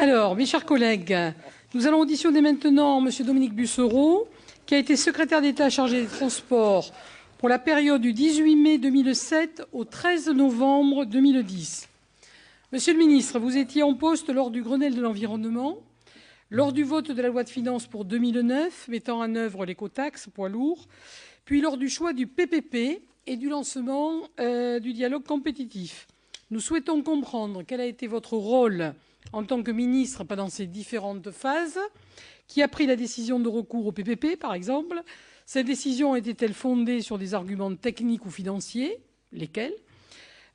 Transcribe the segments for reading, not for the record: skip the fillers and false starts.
Alors, mes chers collègues, nous allons auditionner maintenant M. Dominique Bussereau, qui a été secrétaire d'État chargé des Transports pour la période du 18 mai 2007 au 13 novembre 2010. Monsieur le ministre, vous étiez en poste lors du Grenelle de l'environnement, lors du vote de la loi de finances pour 2009 mettant en œuvre l'écotaxe poids lourds, puis lors du choix du PPP et du lancement du dialogue compétitif. Nous souhaitons comprendre quel a été votre rôle en tant que ministre pendant ces différentes phases. Qui a pris la décision de recours au PPP, par exemple? Cette décision était-elle fondée sur des arguments techniques ou financiers? Lesquels?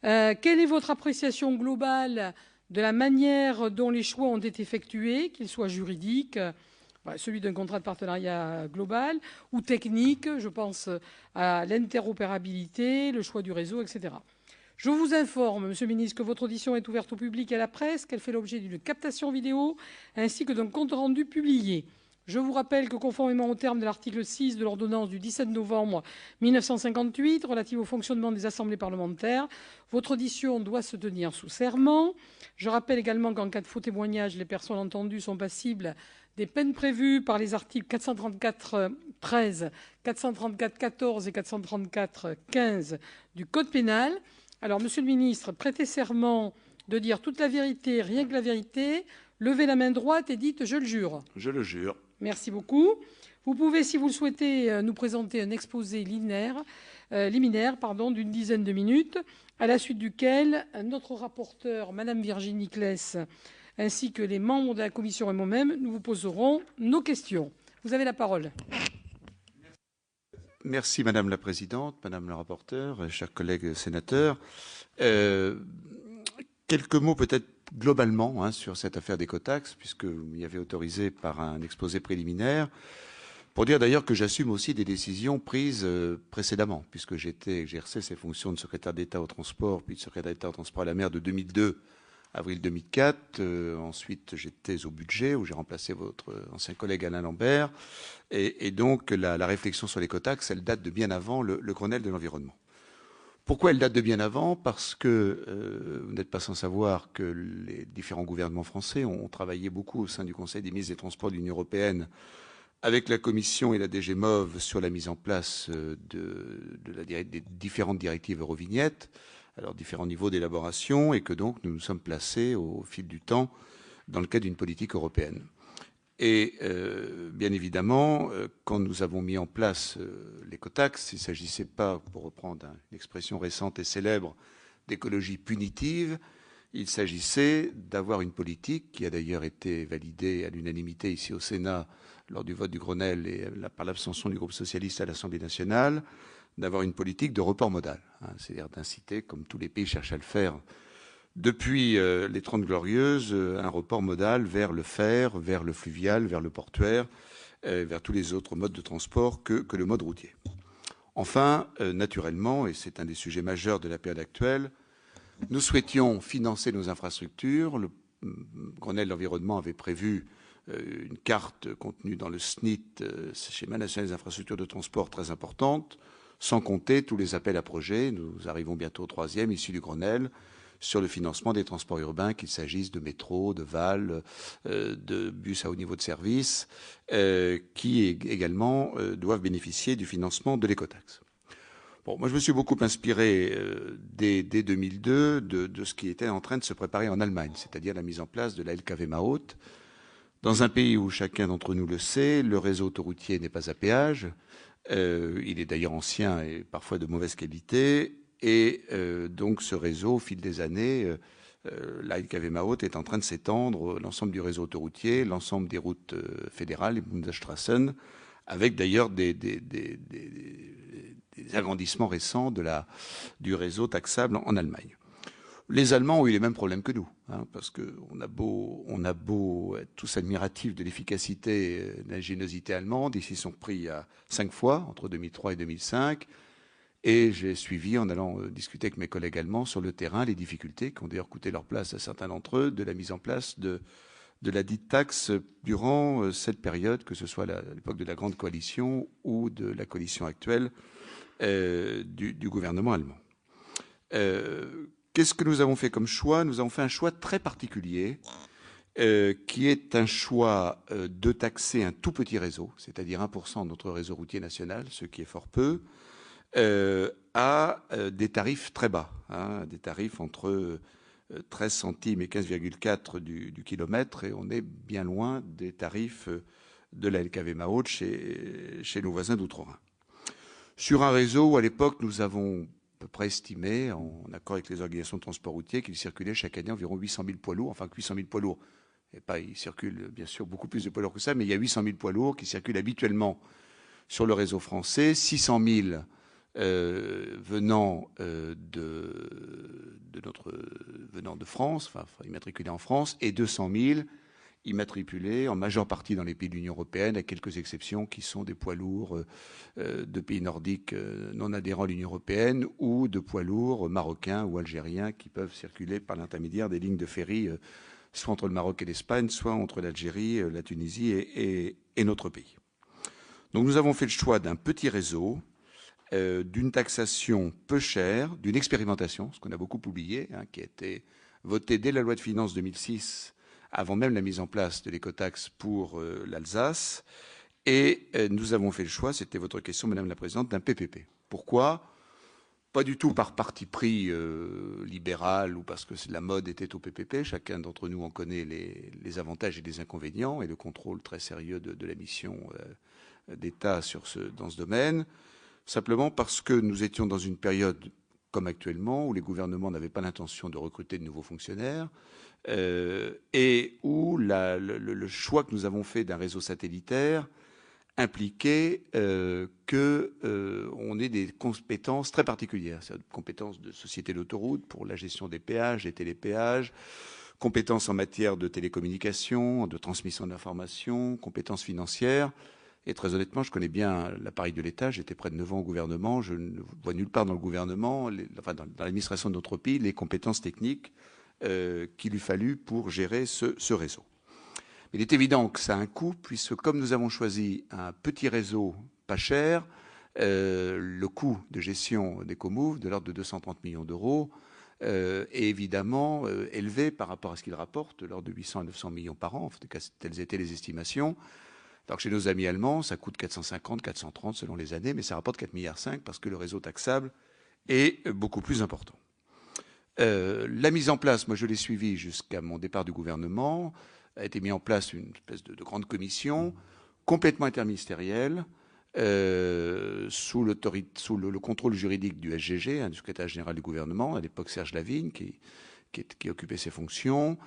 Quelle est votre appréciation globale de la manière dont les choix ont été effectués, qu'ils soient juridiques, celui d'un contrat de partenariat global, ou techniques, je pense à l'interopérabilité, le choix du réseau, etc. Je vous informe, Monsieur le ministre, que votre audition est ouverte au public et à la presse, qu'elle fait l'objet d'une captation vidéo ainsi que d'un compte-rendu publié. Je vous rappelle que, conformément aux termes de l'article 6 de l'ordonnance du 17 novembre 1958 relative au fonctionnement des assemblées parlementaires, votre audition doit se tenir sous serment. Je rappelle également qu'en cas de faux témoignage, les personnes entendues sont passibles des peines prévues par les articles 434-13, 434-14 et 434-15 du Code pénal. Alors, Monsieur le ministre, prêtez serment de dire toute la vérité, rien que la vérité. Levez la main droite et dites « je le jure ». Je le jure. Merci beaucoup. Vous pouvez, si vous le souhaitez, nous présenter un exposé liminaire d'une dizaine de minutes, à la suite duquel notre rapporteur, Mme Virginie Claes, ainsi que les membres de la commission et moi-même, nous vous poserons nos questions. Vous avez la parole. Merci Madame la Présidente, Madame la rapporteure, chers collègues sénateurs. Quelques mots peut-être globalement sur cette affaire d'écotaxe, puisque vous m'y avez autorisé par un exposé préliminaire, pour dire d'ailleurs que j'assume aussi des décisions prises précédemment, puisque j'ai exercé ces fonctions de secrétaire d'État au transport, puis de secrétaire d'État au transport à la mer de 2002 à avril 2004. Ensuite, j'étais au budget, où j'ai remplacé votre ancien collègue Alain Lambert. Et donc, la réflexion sur l'écotaxe, elle date de bien avant le Grenelle de l'environnement. Pourquoi elle date de bien avant? Parce que vous n'êtes pas sans savoir que les différents gouvernements français ont travaillé beaucoup au sein du Conseil des ministres des Transports de l'Union européenne avec la Commission et la DG Mov sur la mise en place des différentes directives Eurovignettes, alors différents niveaux d'élaboration, et que donc nous nous sommes placés au fil du temps dans le cadre d'une politique européenne. Et bien évidemment, quand nous avons mis en place l'écotaxe, il ne s'agissait pas, pour reprendre une expression récente et célèbre, d'écologie punitive. Il s'agissait d'avoir une politique qui a d'ailleurs été validée à l'unanimité ici au Sénat lors du vote du Grenelle et par l'abstention du groupe socialiste à l'Assemblée nationale, d'avoir une politique de report modal, c'est-à-dire d'inciter, comme tous les pays cherchent à le faire, depuis les 30 Glorieuses, un report modal vers le fer, vers le fluvial, vers le portuaire, vers tous les autres modes de transport que le mode routier. Enfin, naturellement, et c'est un des sujets majeurs de la période actuelle, nous souhaitions financer nos infrastructures. Le Grenelle de l'environnement avait prévu une carte contenue dans le SNIT, schéma national des infrastructures de transport, très importante, sans compter tous les appels à projets. Nous arrivons bientôt au 3e, issu du Grenelle, sur le financement des transports urbains, qu'il s'agisse de métro, de VAL, de bus à haut niveau de service, qui également doivent bénéficier du financement de l'écotaxe. Bon, moi, je me suis beaucoup inspiré dès 2002 de ce qui était en train de se préparer en Allemagne, c'est-à-dire la mise en place de la LKW Maut. Dans un pays où chacun d'entre nous le sait, le réseau autoroutier n'est pas à péage. Il est d'ailleurs ancien et parfois de mauvaise qualité. Et donc ce réseau, au fil des années, la LKW Maut est en train de s'étendre l'ensemble du réseau autoroutier, l'ensemble des routes fédérales, les Bundesstraßen, avec d'ailleurs des agrandissements récents du réseau taxable en Allemagne. Les Allemands ont eu les mêmes problèmes que nous, parce qu'on a beau être tous admiratifs de l'efficacité et de l'ingéniosité allemande, ils s'y sont pris à 5 fois, entre 2003 et 2005, et j'ai suivi, en allant discuter avec mes collègues allemands sur le terrain, les difficultés qui ont d'ailleurs coûté leur place à certains d'entre eux, de la mise en place de la dite taxe durant cette période, que ce soit à l'époque de la Grande Coalition ou de la coalition actuelle du gouvernement allemand. Qu'est-ce que nous avons fait comme choix? Nous avons fait un choix très particulier qui est un choix de taxer un tout petit réseau, c'est-à-dire 1% de notre réseau routier national, ce qui est fort peu, à des tarifs très bas, hein, des tarifs entre 13 centimes et 15,4 du kilomètre, et on est bien loin des tarifs de la LKV Mahaut chez nos voisins d'outre-Rhin. Sur un réseau où, à l'époque, nous avons à peu près estimé, en accord avec les organisations de transport routier, qu'il circulait chaque année environ 800 000 poids lourds, enfin 800 000 poids lourds. Et pas, il circule bien sûr beaucoup plus de poids lourds que ça, mais il y a 800 000 poids lourds qui circulent habituellement sur le réseau français, 600 000 venant de France, enfin immatriculés en France, et 200 000 immatriculés en majeure partie dans les pays de l'Union européenne, à quelques exceptions qui sont des poids lourds de pays nordiques non adhérents à l'Union européenne ou de poids lourds marocains ou algériens qui peuvent circuler par l'intermédiaire des lignes de ferry soit entre le Maroc et l'Espagne, soit entre l'Algérie, la Tunisie et notre pays. Donc nous avons fait le choix d'un petit réseau, d'une taxation peu chère, d'une expérimentation, ce qu'on a beaucoup oublié, hein, qui a été votée dès la loi de finances 2006, avant même la mise en place de l'écotaxe pour l'Alsace. Et nous avons fait le choix, c'était votre question, Madame la Présidente, d'un PPP. Pourquoi ? Pas du tout par parti pris libéral ou parce que la mode était au PPP. Chacun d'entre nous en connaît les avantages et les inconvénients et le contrôle très sérieux de la mission d'État dans ce domaine. Simplement parce que nous étions dans une période comme actuellement où les gouvernements n'avaient pas l'intention de recruter de nouveaux fonctionnaires et où le choix que nous avons fait d'un réseau satellitaire impliquait qu'on ait des compétences très particulières, c'est-à-dire des compétences de société d'autoroute pour la gestion des péages, des télépéages, compétences en matière de télécommunications, de transmission d'informations, compétences financières. Et très honnêtement, je connais bien l'appareil de l'État. J'étais près de 9 ans au gouvernement. Je ne vois nulle part dans le gouvernement, dans l'administration de notre pays, les compétences techniques qu'il lui fallut pour gérer ce réseau. Il est évident que ça a un coût, puisque comme nous avons choisi un petit réseau pas cher, le coût de gestion d'Ecomove, de l'ordre de 230 millions d'euros, est évidemment élevé par rapport à ce qu'il rapporte, de l'ordre de 800 à 900 millions par an. En tout cas, telles étaient les estimations. Alors que chez nos amis allemands, ça coûte 450, 430 selon les années, mais ça rapporte 4,5 milliards parce que le réseau taxable est beaucoup plus important. La mise en place, moi je l'ai suivi jusqu'à mon départ du gouvernement, a été mis en place une espèce de grande commission complètement interministérielle sous le contrôle juridique du SGG, du secrétaire général du gouvernement, à l'époque Serge Lavigne, qui occupait ces fonctions,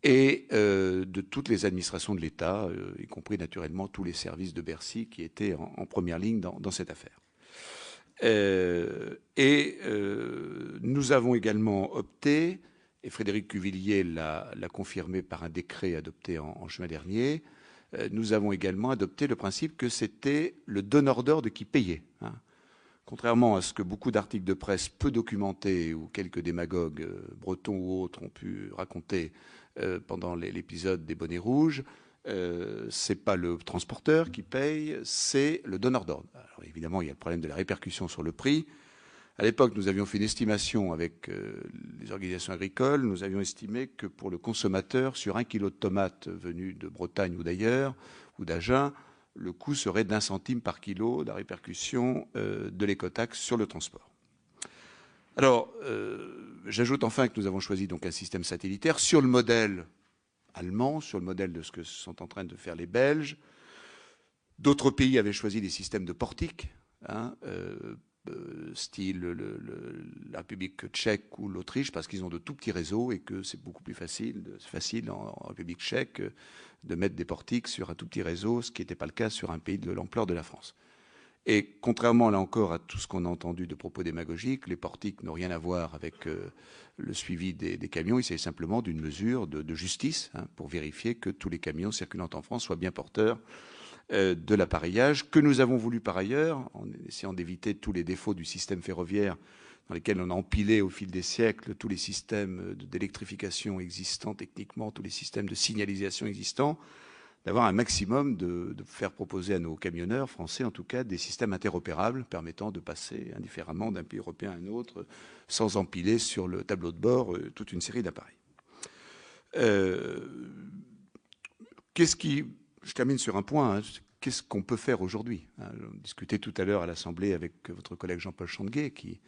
et de toutes les administrations de l'État, y compris naturellement tous les services de Bercy qui étaient en première ligne dans cette affaire. Nous avons également opté, et Frédéric Cuvillier l'a confirmé par un décret adopté en juin dernier, nous avons également adopté le principe que c'était le donneur d'ordre qui payait. Hein. Contrairement à ce que beaucoup d'articles de presse peu documentés ou quelques démagogues bretons ou autres ont pu raconter pendant l'épisode des bonnets rouges, c'est pas le transporteur qui paye, c'est le donneur d'ordre. Alors évidemment, il y a le problème de la répercussion sur le prix. À l'époque, nous avions fait une estimation avec les organisations agricoles. Nous avions estimé que pour le consommateur, sur 1 kilo de tomates venues de Bretagne ou d'ailleurs, ou d'Agen, le coût serait d'1 centime par kilo de la répercussion de l'écotaxe sur le transport. Alors, j'ajoute enfin que nous avons choisi donc un système satellitaire sur le modèle allemand, sur le modèle de ce que sont en train de faire les Belges. D'autres pays avaient choisi des systèmes de portiques, hein, style la République tchèque ou l'Autriche, parce qu'ils ont de tout petits réseaux et que c'est beaucoup plus facile en République tchèque de mettre des portiques sur un tout petit réseau, ce qui n'était pas le cas sur un pays de l'ampleur de la France. Et contrairement, là encore, à tout ce qu'on a entendu de propos démagogiques, les portiques n'ont rien à voir avec le suivi des camions. Il s'agit simplement d'une mesure de justice, hein, pour vérifier que tous les camions circulant en France soient bien porteurs de l'appareillage, que nous avons voulu par ailleurs, en essayant d'éviter tous les défauts du système ferroviaire dans lesquels on a empilé au fil des siècles tous les systèmes d'électrification existants techniquement, tous les systèmes de signalisation existants, d'avoir un maximum de faire proposer à nos camionneurs, français en tout cas, des systèmes interopérables permettant de passer indifféremment d'un pays européen à un autre sans empiler sur le tableau de bord toute une série d'appareils. Je termine sur un point. Hein, qu'est-ce qu'on peut faire aujourd'hui? On discutait tout à l'heure à l'Assemblée avec votre collègue Jean-Paul Chandeguet, qui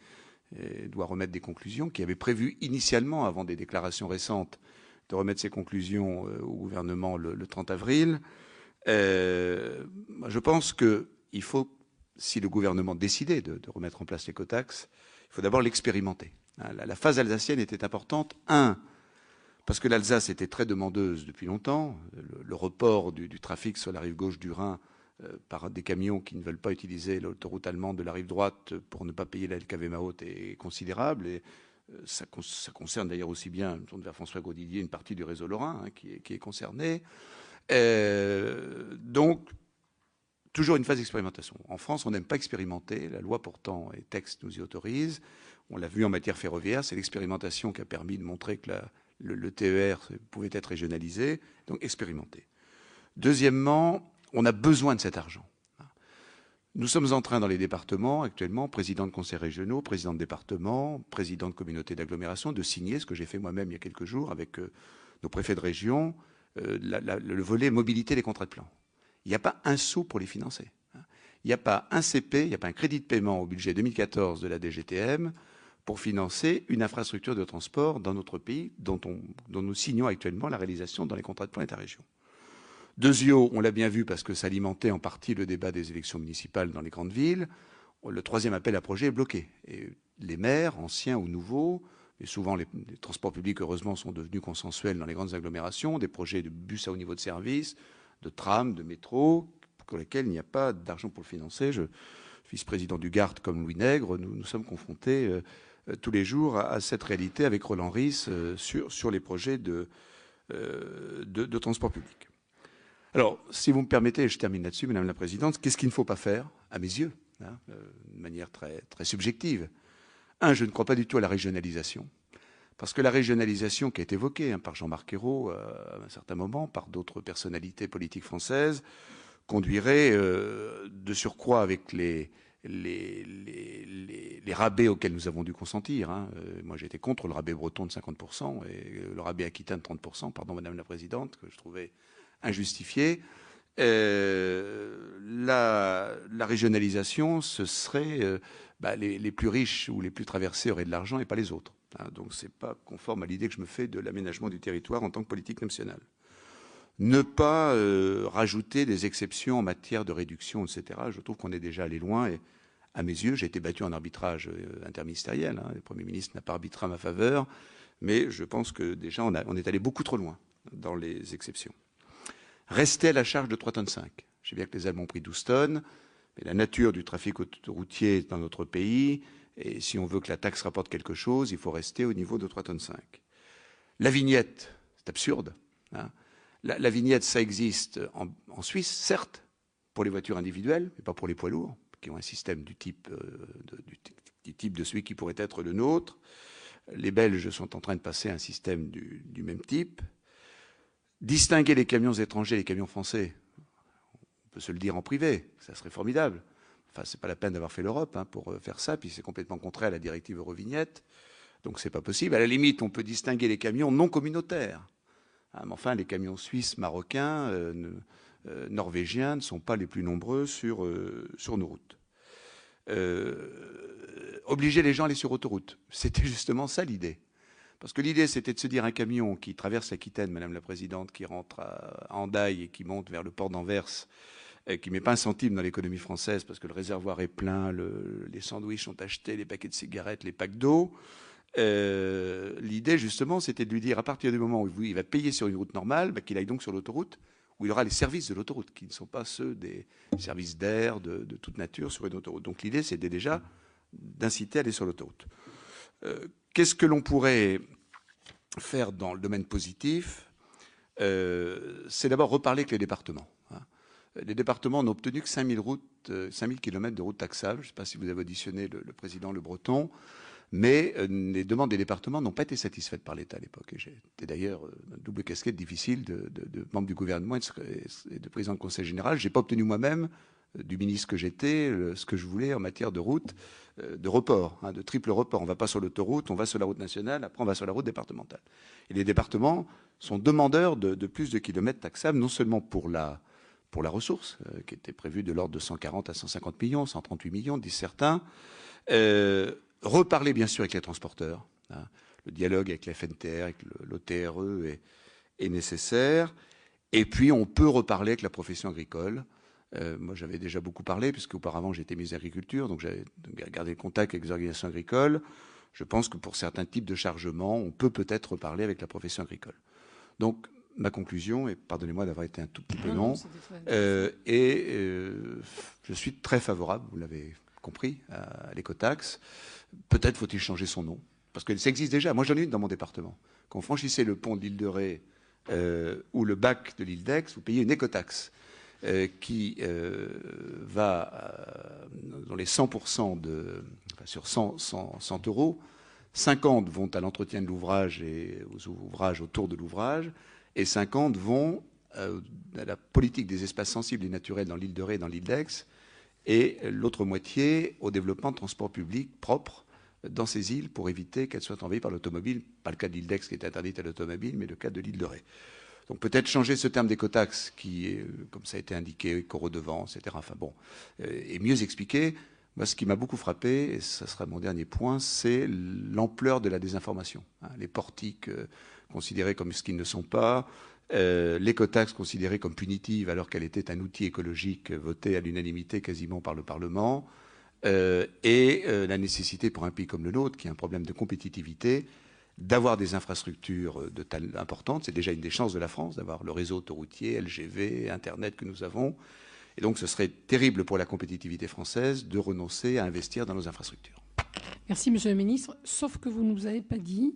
doit remettre des conclusions, qui avait prévu initialement, avant des déclarations récentes, de remettre ses conclusions au gouvernement le 30 avril. Je pense qu'il faut, si le gouvernement décidait de remettre en place l'écotaxe, il faut d'abord l'expérimenter. La phase alsacienne était importante. Parce que l'Alsace était très demandeuse depuis longtemps. Le report du trafic sur la rive gauche du Rhin par des camions qui ne veulent pas utiliser l'autoroute allemande de la rive droite pour ne pas payer la LKW Maut est considérable. Et ça concerne d'ailleurs aussi bien, je tourne vers François Grosdidier, une partie du réseau lorrain qui est concernée. Donc, toujours une phase d'expérimentation. En France, on n'aime pas expérimenter. La loi pourtant et texte nous y autorise. On l'a vu en matière ferroviaire. C'est l'expérimentation qui a permis de montrer que le TER pouvait être régionalisé. Donc, expérimenter. Deuxièmement, on a besoin de cet argent. Nous sommes en train, dans les départements, actuellement, président de conseils régionaux, président de département, président de communauté d'agglomération, de signer, ce que j'ai fait moi-même il y a quelques jours avec nos préfets de région, le volet mobilité des contrats de plan. Il n'y a pas un sou pour les financer. Il n'y a pas un CP, il n'y a pas un crédit de paiement au budget 2014 de la DGTM pour financer une infrastructure de transport dans notre pays dont nous signons actuellement la réalisation dans les contrats de plan État-région. Deuxièmement, on l'a bien vu parce que ça alimentait en partie le débat des élections municipales dans les grandes villes. Le troisième appel à projet est bloqué. Et les maires, anciens ou nouveaux, et souvent les transports publics, heureusement, sont devenus consensuels dans les grandes agglomérations, des projets de bus à haut niveau de service, de tram, de métro, pour lesquels il n'y a pas d'argent pour le financer. Je, vice-président du Gard comme Louis Nègre, nous sommes confrontés tous les jours à cette réalité avec Roland Ries sur les projets de transport public. Alors, si vous me permettez, je termine là-dessus, Madame la Présidente, qu'est-ce qu'il ne faut pas faire, à mes yeux, de manière très, très subjective? Je ne crois pas du tout à la régionalisation. Parce que la régionalisation qui est évoquée par Jean-Marc Ayrault à un certain moment, par d'autres personnalités politiques françaises, conduirait de surcroît avec les rabais auxquels nous avons dû consentir. Moi, j'étais contre le rabais breton de 50% et le rabais aquitain de 30%, pardon, Madame la Présidente, que je trouvais injustifié. La régionalisation, ce serait les plus riches ou les plus traversés auraient de l'argent et pas les autres. Donc c'est pas conforme à l'idée que je me fais de l'aménagement du territoire en tant que politique nationale. Ne pas rajouter des exceptions en matière de réduction, etc. Je trouve qu'on est déjà allé loin et à mes yeux, j'ai été battu en arbitrage interministériel. Le Premier ministre n'a pas arbitré à ma faveur, mais je pense que déjà on est allé beaucoup trop loin dans les exceptions. Rester à la charge de 3,5 tonnes. Je sais bien que les Allemands ont pris 12 tonnes, mais la nature du trafic routier dans notre pays, et si on veut que la taxe rapporte quelque chose, il faut rester au niveau de 3,5 tonnes. La vignette, c'est absurde. La vignette, ça existe en Suisse, certes, pour les voitures individuelles, mais pas pour les poids lourds, qui ont un système du type de celui qui pourrait être le nôtre. Les Belges sont en train de passer à un système du même type. Distinguer les camions étrangers et les camions français, on peut se le dire en privé, ça serait formidable. Enfin, c'est pas la peine d'avoir fait l'Europe pour faire ça, puis c'est complètement contraire à la directive Eurovignette, donc c'est pas possible. À la limite, on peut distinguer les camions non communautaires. Mais enfin, les camions suisses, marocains, norvégiens ne sont pas les plus nombreux sur nos routes. Obliger les gens à aller sur autoroute, c'était justement ça l'idée. Parce que l'idée, c'était de se dire un camion qui traverse l'Aquitaine, Madame la Présidente, qui rentre à Hendaye et qui monte vers le port d'Anvers, qui ne met pas un centime dans l'économie française parce que le réservoir est plein, les sandwichs sont achetés, les paquets de cigarettes, les packs d'eau. L'idée, justement, c'était de lui dire, à partir du moment où il va payer sur une route normale, qu'il aille donc sur l'autoroute, où il aura les services de l'autoroute, qui ne sont pas ceux des services d'air, de toute nature sur une autoroute. Donc l'idée, c'était déjà d'inciter à aller sur l'autoroute. Qu'est-ce que l'on pourrait faire dans le domaine positif? C'est d'abord reparler avec les départements. Les départements n'ont obtenu que 5000 km de routes taxables. Je ne sais pas si vous avez auditionné le président Le Breton, mais les demandes des départements n'ont pas été satisfaites par l'État à l'époque. J'étais d'ailleurs une double casquette difficile de membre du gouvernement et de président de conseil général. Je n'ai pas obtenu moi-même du ministre que j'étais ce que je voulais en matière de route, de report, de triple report. On ne va pas sur l'autoroute, on va sur la route nationale, après on va sur la route départementale. Et les départements sont demandeurs de plus de kilomètres taxables, non seulement pour la ressource, qui était prévue de l'ordre de 140 à 150 millions, 138 millions, disent certains. Reparler, bien sûr, avec les transporteurs. Hein. Le dialogue avec la FNTR, avec l'OTRE est nécessaire. Et puis, on peut reparler avec la profession agricole. Moi, j'avais déjà beaucoup parlé, puisque auparavant, j'étais ministre de l'Agriculture, donc j'avais gardé le contact avec les organisations agricoles. Je pense que pour certains types de chargements, on peut peut-être reparler avec la profession agricole. Donc, ma conclusion, et pardonnez-moi d'avoir été un tout petit peu long, je suis très favorable, vous l'avez compris, à l'écotaxe. Peut-être faut-il changer son nom, parce que ça existe déjà. Moi, j'en ai une dans mon département. Quand vous franchissez le pont de l'île de Ré ou le bac de l'île d'Aix, vous payez une écotaxe qui va dans les 100% sur 100 euros. 50 vont à l'entretien de l'ouvrage et aux ouvrages autour de l'ouvrage, et 50 vont à la politique des espaces sensibles et naturels dans l'île de Ré et dans l'île d'Aix, et l'autre moitié au développement de transports publics propres dans ces îles pour éviter qu'elles soient envahies par l'automobile. Pas le cas de l'île d'Aix qui est interdite à l'automobile, mais le cas de l'île de Ré. Donc peut-être changer ce terme d'écotaxe qui est, comme ça a été indiqué, éco-redevance, etc. Enfin bon, et mieux expliquer. Moi, ce qui m'a beaucoup frappé, et ça sera mon dernier point, c'est l'ampleur de la désinformation. Hein, les portiques considérés comme ce qu'ils ne sont pas, l'écotaxe considérée comme punitive alors qu'elle était un outil écologique voté à l'unanimité quasiment par le Parlement, et la nécessité pour un pays comme le nôtre, qui a un problème de compétitivité, d'avoir des infrastructures de taille importante. C'est déjà une des chances de la France, d'avoir le réseau autoroutier, LGV, Internet que nous avons. Et donc, ce serait terrible pour la compétitivité française de renoncer à investir dans nos infrastructures. Merci, Monsieur le Ministre. Sauf que vous ne nous avez pas dit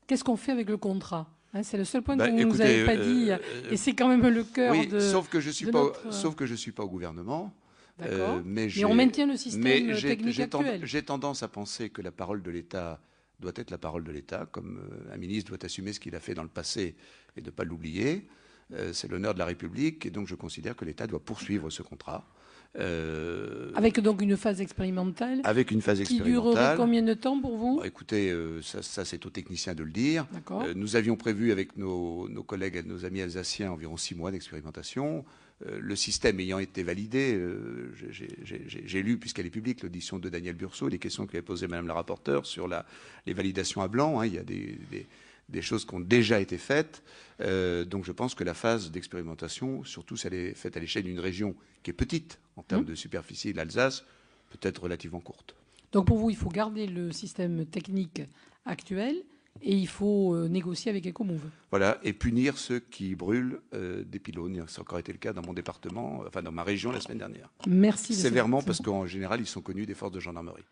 qu'est-ce qu'on fait avec le contrat. Hein, c'est le seul point que vous ne nous avez pas dit. Et c'est quand même le cœur de... Sauf que je ne suis pas au gouvernement. Mais on maintient le système technique actuel. J'ai tendance à penser que la parole de l'État doit être la parole de l'État, comme un ministre doit assumer ce qu'il a fait dans le passé et ne pas l'oublier. C'est l'honneur de la République, et donc je considère que l'État doit poursuivre ce contrat. Avec donc une phase expérimentale. Avec une phase expérimentale. Qui durerait combien de temps pour vous? Bon, écoutez, ça c'est aux techniciens de le dire. Nous avions prévu avec nos collègues, nos amis alsaciens, environ 6 mois d'expérimentation. Le système ayant été validé, j'ai lu, puisqu'elle est publique, l'audition de Daniel Burceau, les questions qu'avait posées Madame la rapporteure sur les validations à blanc. Hein, il y a des choses qui ont déjà été faites. Donc je pense que la phase d'expérimentation, surtout si elle est faite à l'échelle d'une région qui est petite en termes de superficie, l'Alsace, peut être relativement courte. Donc pour vous, il faut garder le système technique actuel et il faut négocier avec Ecomove. Voilà, et punir ceux qui brûlent des pylônes. Ça a encore été le cas dans mon département, enfin dans ma région la semaine dernière. Merci. Sévèrement, parce qu'en général, ils sont connus des forces de gendarmerie.